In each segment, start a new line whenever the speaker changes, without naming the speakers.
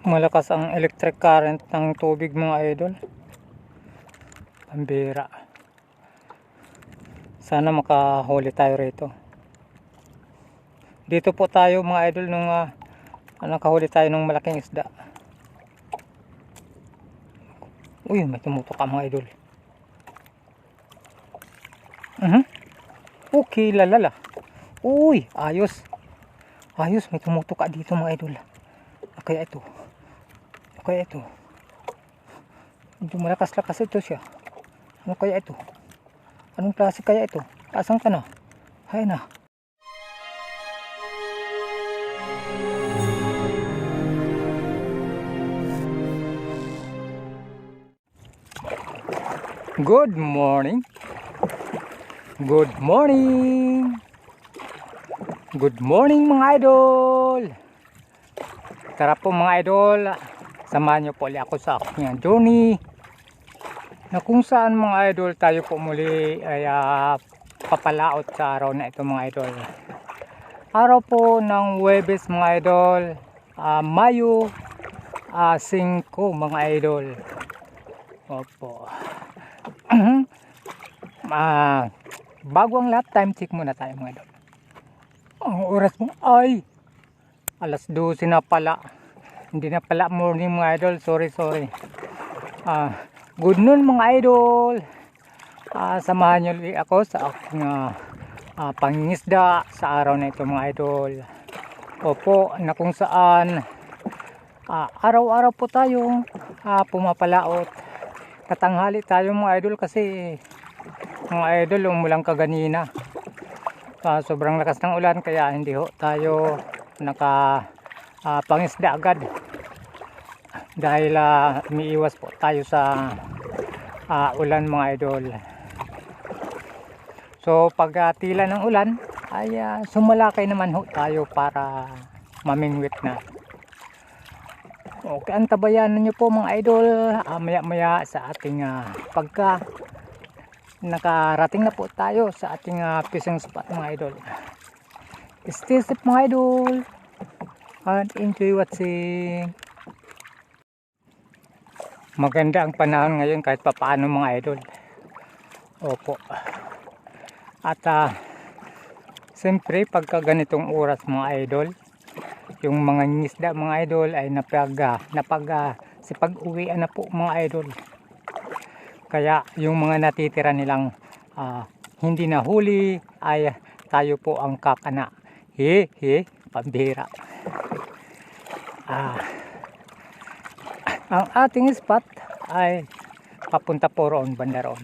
Malakas ang electric current ng tubig mga idol. Pambira. Sana makahuli tayo rito. Dito po tayo mga idol nung nakahuli tayo ng malaking isda. Uy, may tumutok mga idol. Okay, lalala. Uy, ayos. Ayos, may tumutok dito mga idol. Kaya ito. Kaya ito. Medyo malakas-lakas ito siya. Ano kaya ito? Anong klase kaya ito? Asan ka na? Hay na. Good morning. Good morning. Good morning mga idol. Tara po mga idol. Samahan niyo po ulit ako sa aking journey. Na kung saan mga idol tayo po muli ay papalaot sa araw na ito mga idol. Araw po ng Huwebes mga idol. Mayo 5 mga idol. Opo. Bago ang lahat, time check muna tayo mga idol. Ang oras mo ay alas 12 na pala. Hindi na pala morning mga idol. Sorry. Good noon mga idol. Samahan nyo ulit ako sa aking pangingisda sa araw na ito mga idol. Opo, na kung saan araw-araw po tayo pumapalaot. Katanghali tayo mga idol kasi mga idol umulang kaganina. Sobrang lakas ng ulan kaya hindi ho tayo pangisda agad. Dahil umiiwas po tayo sa ulan mga idol. So pag tila ng ulan ay sumalakay naman ho tayo para mamingwit na. Okay, antabayanan nyo po mga idol. Maya sa ating pagka nakarating na po tayo sa ating fishing spot mga idol. Stay safe mga idol and enjoy watching. Maganda ang panahon ngayon kahit papaano mga idol. Opo. At siyempre pagka ganitong oras mga idol, yung mga ngisda mga idol ay napag-uwian na po mga idol. Kaya yung mga natitira nilang hindi na huli ay tayo po ang kakana. Pambira. Ang ating spot ay papunta po roon, banda roon.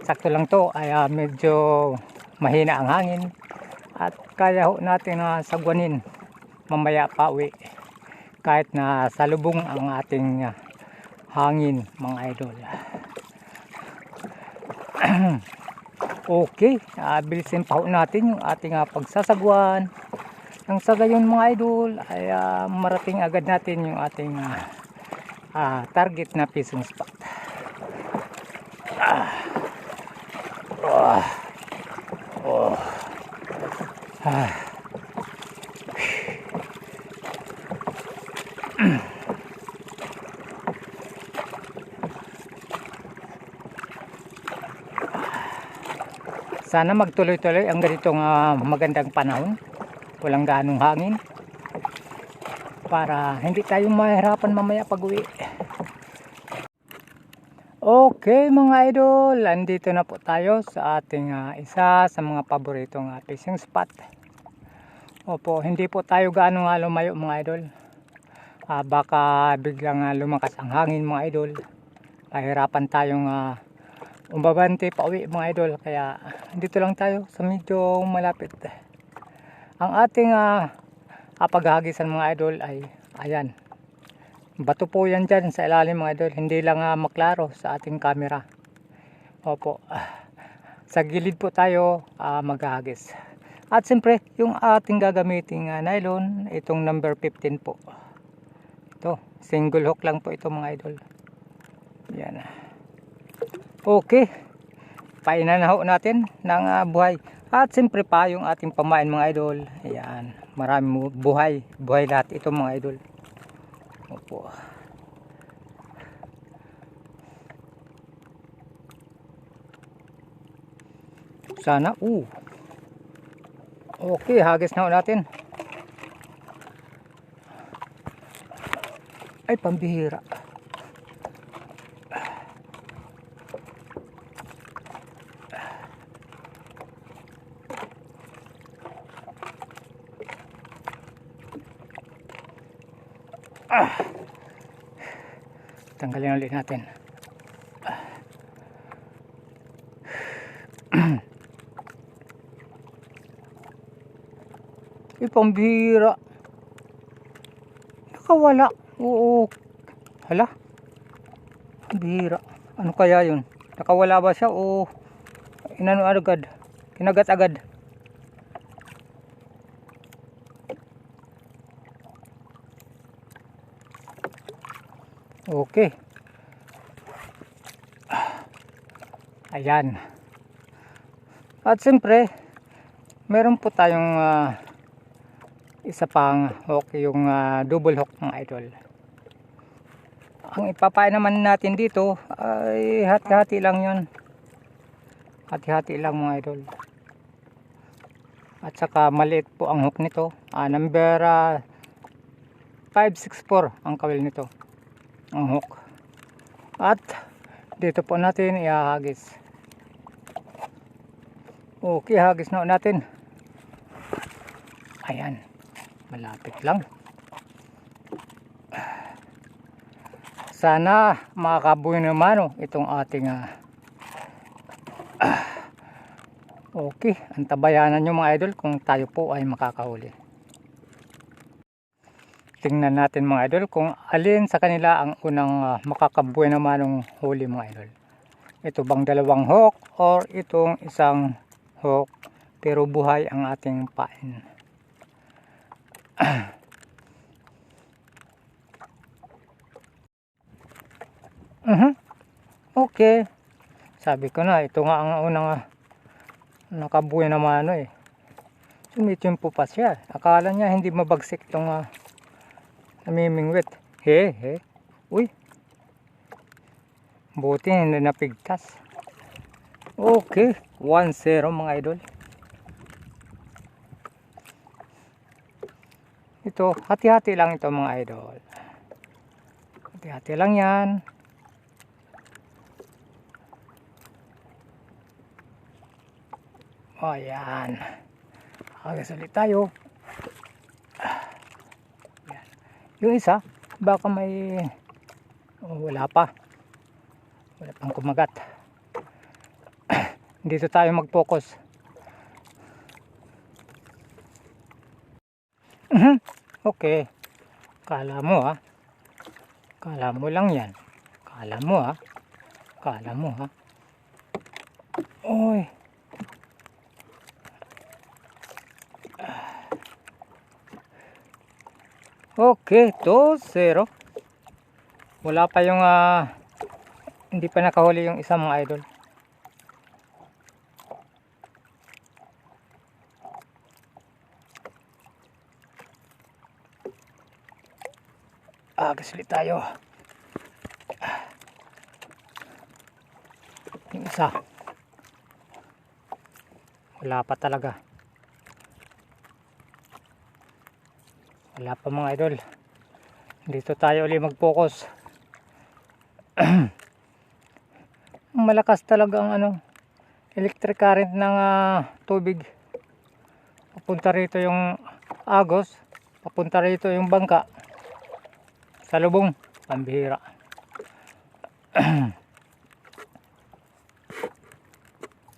Sakto lang to ay medyo mahina ang hangin at kaya ho natin sagwanin mamaya pa uwi kahit na salubong ang ating hangin mga idol. Okay, bilisin pa ho natin yung ating pagsasagwan. Nang sa gayon mga idol ay marating agad natin yung ating target na fishing spot. Sana magtuloy-tuloy ang ganitong magandang panahon. Walang ganong hangin. Para hindi tayo mahirapan mamaya pag-uwi. Okay mga idol, andito na po tayo sa ating isa sa mga paboritong fishing spot. Opo, hindi po tayo gaano lumayo mga idol. Baka biglang lumakas ang hangin mga idol. Kahirapan tayong umbabante pa uwi mga idol. Kaya dito lang tayo sa medyo malapit. Ang ating paghahagisan mga idol ay ayan. Bato po yan dyan sa ilalim mga idol. Hindi lang maklaro sa ating camera. Opo. Sa gilid po tayo maghahagis. At siyempre yung ating gagamiting nylon. Itong number 15 po. Ito. Single hook lang po ito mga idol. Yan. Okay. Painan na ho natin ng buhay. At siyempre pa yung ating pamain mga idol. Ayan. Marami buhay. Buhay lahat ito mga idol. Opo. Sana, okay, hagis na natin. Ay, pambihira. Tanggalin ulit natin. Ay, pambihira. Nakawala. Oo. Hala. Pambihira. Ano kaya yun? Nakawala ba siya o inano agad? Kinagat agad. Okay. Ayan. At siyempre, meron po tayong isa pang hook, yung double hook ng idol. Ang ipapain naman natin dito ay hati-hati lang yun. Hati-hati lang mga idol. At saka maliit po ang hook nito. Number 564 ang kawil nito. Ang hook. At dito po natin ihahagis. Okay, hagis na natin. Ayan. Malapit lang. Sana makakabuhay naman itong ating okay, antabayanan nyo mga idol kung tayo po ay makakahuli. Tingnan natin mga idol kung alin sa kanila ang unang makakabuhay naman ng huli mga idol. Ito bang dalawang hook or itong isang hook pero buhay ang ating pain. Okay. Sabi ko na, ito nga ang unang nakabuhay naman Sumitimpo pa siya. Akala niya hindi mabagsik itong namimingwit. He. Uy. Buti hindi napigtas. Okay. 1-0 mga idol. Ito, hati-hati lang ito mga idol. Hati-hati lang yan. O yan. Hagis ulit tayo. Yan. Yung isa, baka may wala pa. Wala pang kumagat. Dito tayo mag-focus. Okay. Kala mo Kala mo lang yan. Kala mo Oy. Okay, 2-0. Wala pa yung hindi pa nakahuli yung isang mga idol. Agasulit tayo. Yung isa. Wala pa talaga. Wala pa mga idol. Dito tayo ulit mag-focus. Malakas talaga ang electric current ng tubig. Papunta rito yung agos. Papunta rito yung bangka. Sa lubong. Pambihira.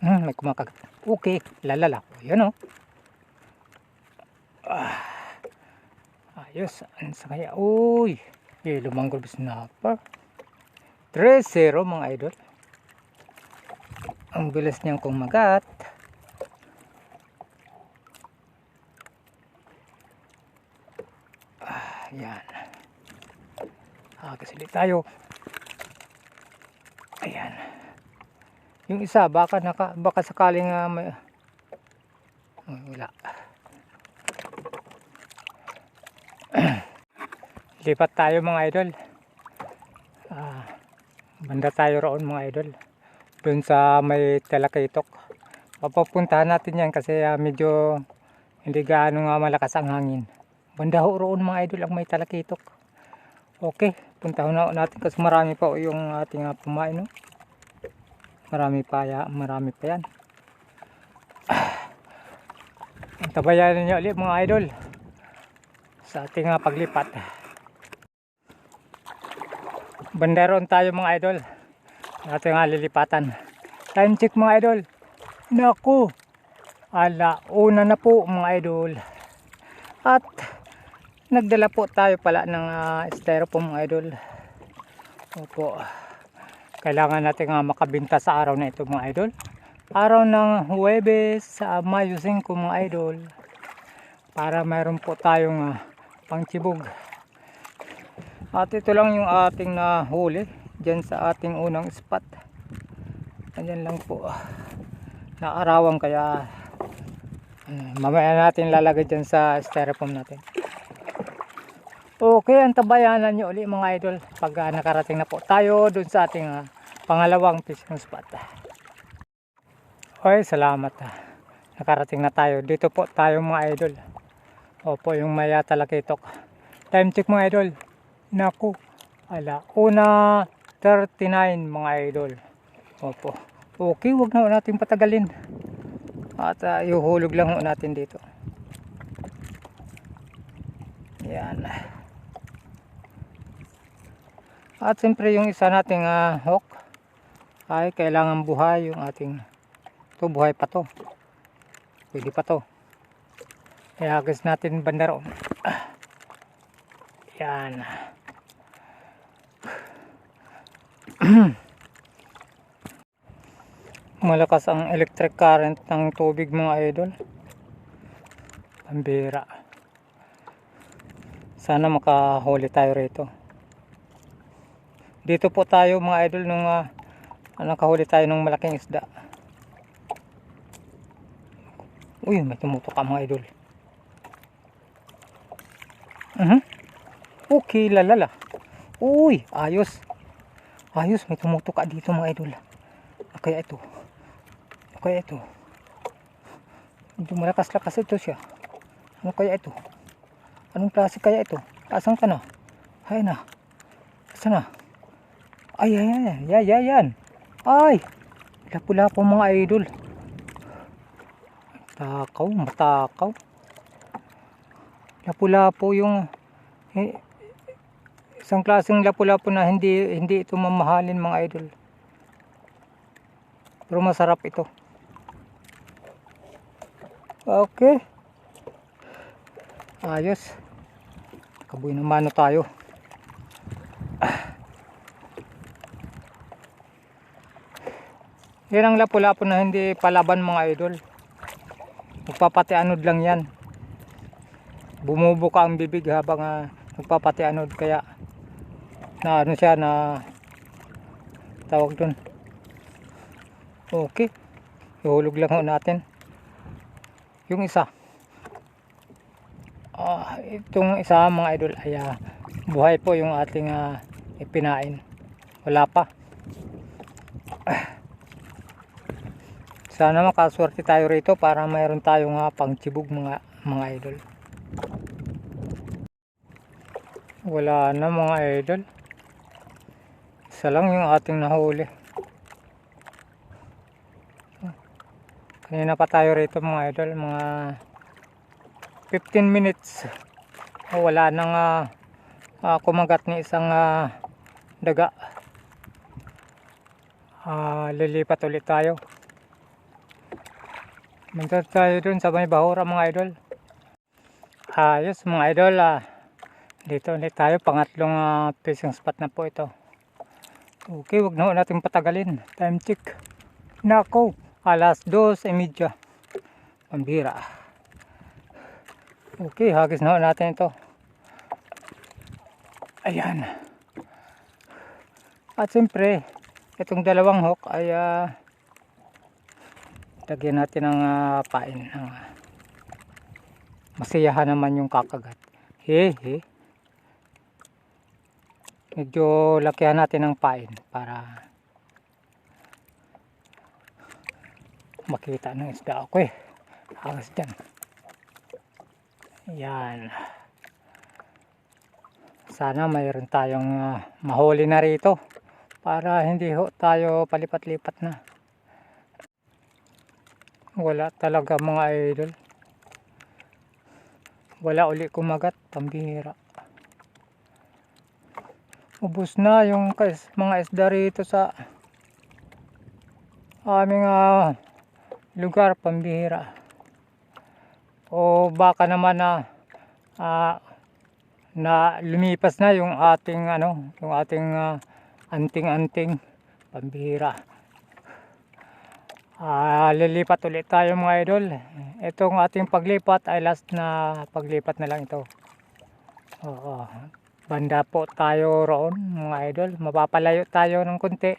May kumakagat. Okay. Lalala. Yan ayos. Ano sa kaya? Uy. Lumanggol snapper. 3-0 mga idol. Ang bilis niyang kumagat. Yan. Hagis ulit tayo. Ayan. Yung isa baka sakaling may wala. Lipat tayo mga idol. Banda tayo roon mga idol. Doon sa may Talakitok. Papapuntahan natin yan kasi medyo hindi gaano nga malakas ang hangin. Banda ho roon mga idol ang may Talakitok. Okay, puntahan na natin kasi marami pa yung ating pumain. No? Marami pa yan. Tabayan niyo ulit mga idol sa ating paglipat. Banderon tayo mga idol. Ating lilipatan. Time check mga idol. Naku, alauna na po mga idol. At nagdala po tayo pala ng styrofoam mga idol. Opo. Kailangan natin makabinta sa araw na ito mga idol. Araw ng Huwebes sa Mayo 5 mga idol. Para mayroon po tayong pangtibog. At ito lang yung ating nahuli dyan sa ating unang spot. Ayan lang po. Naarawan kaya mamaya natin lalagay dyan sa styrofoam natin. Okay, antabayanan nyo ulit mga idol pag nakarating na po tayo dun sa ating pangalawang fishing spot. Okay, salamat. Nakarating na tayo. Dito po tayo mga idol. Opo, yung may Talakitok. Time check mga idol. Naku, alauna 39 mga idol. Opo. Okay, wag na natin patagalin. At ihuhulog lang natin dito. Yan. At siyempre yung isa nating hook ay kailangan buhay yung ating ito, buhay pa to. Pwede pa to. Kaya agad natin banda roon. Yan. Malakas ang electric current ng tubig mga idol. Pambira. Sana makahuli tayo rito. Dito po tayo mga idol nung nakahuli tayo ng malaking isda. Uy, may tumutok mga idol. Okay, lalala. Uy, ayos. Ayos, may tumutok dito mga idol. Kaya ito. Kaya ito. Medyo malakas-lakas ito siya. Ano kaya ito? Anong klase kaya ito? Asan ka na? Hay na. Asan na? Ay. Ay. Lapu-lapu mga idol. Matakaw. Lapu-lapu yung isang klaseng lapu-lapu na hindi ito mamahalin mga idol. Pero masarap ito. Okay. Ayos. Kabuy na mano tayo. Yan ang lapu-lapu na hindi palaban mga idol. Magpapatianod lang yan. Bumubuka ang bibig habang magpapatianod. Kaya na ano siya na tawag dun. Okay. Ihulog lang natin. Yung isa. Itong isa mga idol ay buhay po yung ating ipinain. Wala pa. Sana makaswerte tayo rito para mayroon tayong pangtibog mga idol. Wala na mga idol. Isa lang yung ating nahuli. Kanina pa tayo rito mga idol, mga 15 minutes. Wala nang kumagat ni isang daga. Lilipat ulit tayo. Minsan tayo dun sa may bahura mga idol. Ayos mga idol. Dito ulit tayo, pangatlong fishing spot na po ito. Okay, wag na natin patagalin. Time check. Nako, alas 2:30. Pambira. Okay, hagis na natin ito. Ayan. At siyempre, itong dalawang hook ay lagyan natin ng pain. Masiyahan naman yung kakagat. He. medyo lakihan natin ng pain para makita ng isda. Okay, agas dyan. Yan, sana mayroon tayong mahuli na rito para hindi ho tayo palipat-lipat na. Wala talaga mga idol, wala uli kumagat, pambihira. Ubus na yung mga isda rito sa aming lugar, pambihira. O baka naman na lumipas na yung ating anting-anting, pambihira. Lilipat ulit tayo mga idol. Itong ating paglipat ay last na paglipat na lang ito. Oo, banda po tayo roon mga idol, mapapalayo tayo ng konti.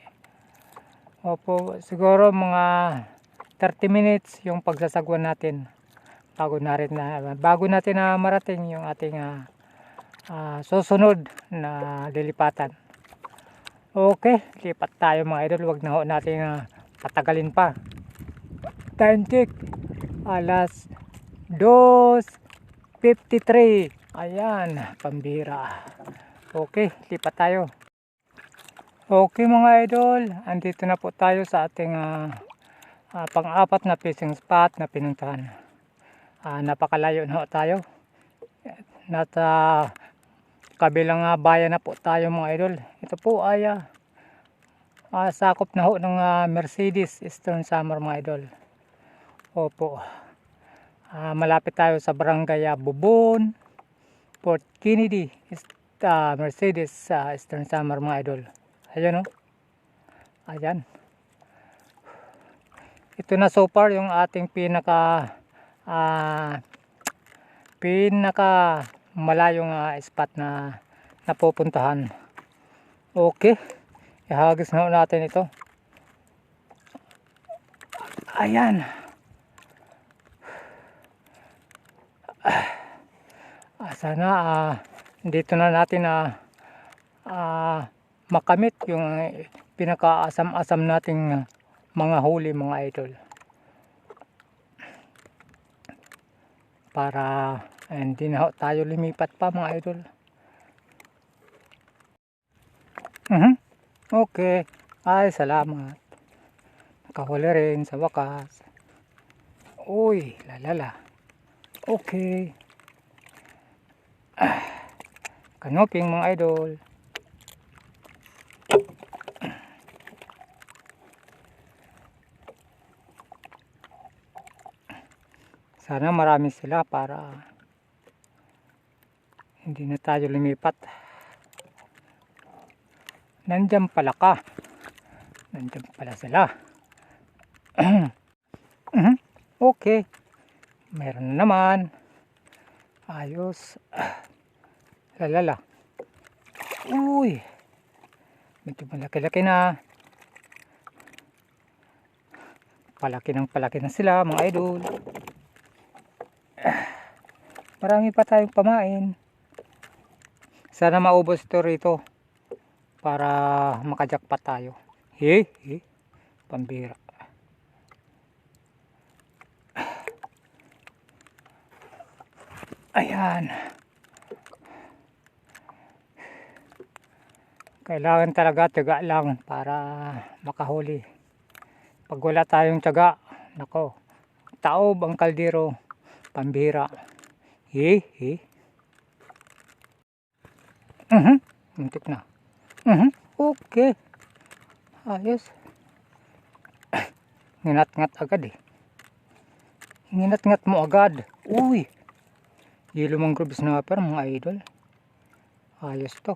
Opo, siguro mga 30 minutes yung pagsasagwan natin bago natin na marating yung ating susunod na lilipatan. Okay, lipat tayo mga idol, wag na ho natin patagalin pa. Time check, alas 2:53. Ayan, pambira. Okay, lipat tayo. Okay mga idol, andito na po tayo sa ating pang-apat na fishing spot na pinuntahan. Napakalayo na ho tayo. Nasa kabilang bayan na po tayo mga idol. Ito po ay sakop na ho ng Mercedes Eastern Samar mga idol. Opo, malapit tayo sa barangay Bubon, Port Kennedy, Mercedes Eastern Samar mga idol. Ayan o, ayan. Ito na so far yung ating pinaka malayong spot na napupuntahan. Okay, ihagis na natin ito. Ayan. Sana dito na natin makamit yung pinaka-asam-asam nating mga huli mga idol, para hindi na tayo lumipat pa mga idol. Okay, ay salamat, nakahuli rin sa wakas. Uy, lalala. Okay, kanoping mga idol. Sana marami sila para hindi na tayo lumipat. Nandiyan pala ka. Nandiyan pala sila. Okay, meron na naman. Ayos. Lalala. Uy, medyo malaki-laki na. Palaki na sila mga idol. Marami pa tayong pamain. Sana maubos ito rito para makajakpat tayo. Pambira. Ayan. Kailangan talaga tiyaga lang para makahuli. Pag wala tayong tiyaga, nako, taob ang kaldero, pambira. Muntik na. Okay, ayos. Nginat-ngat agad eh. Nginat-ngat mo agad. Uy, yellow mangrove snapper mga idol. Ayos to.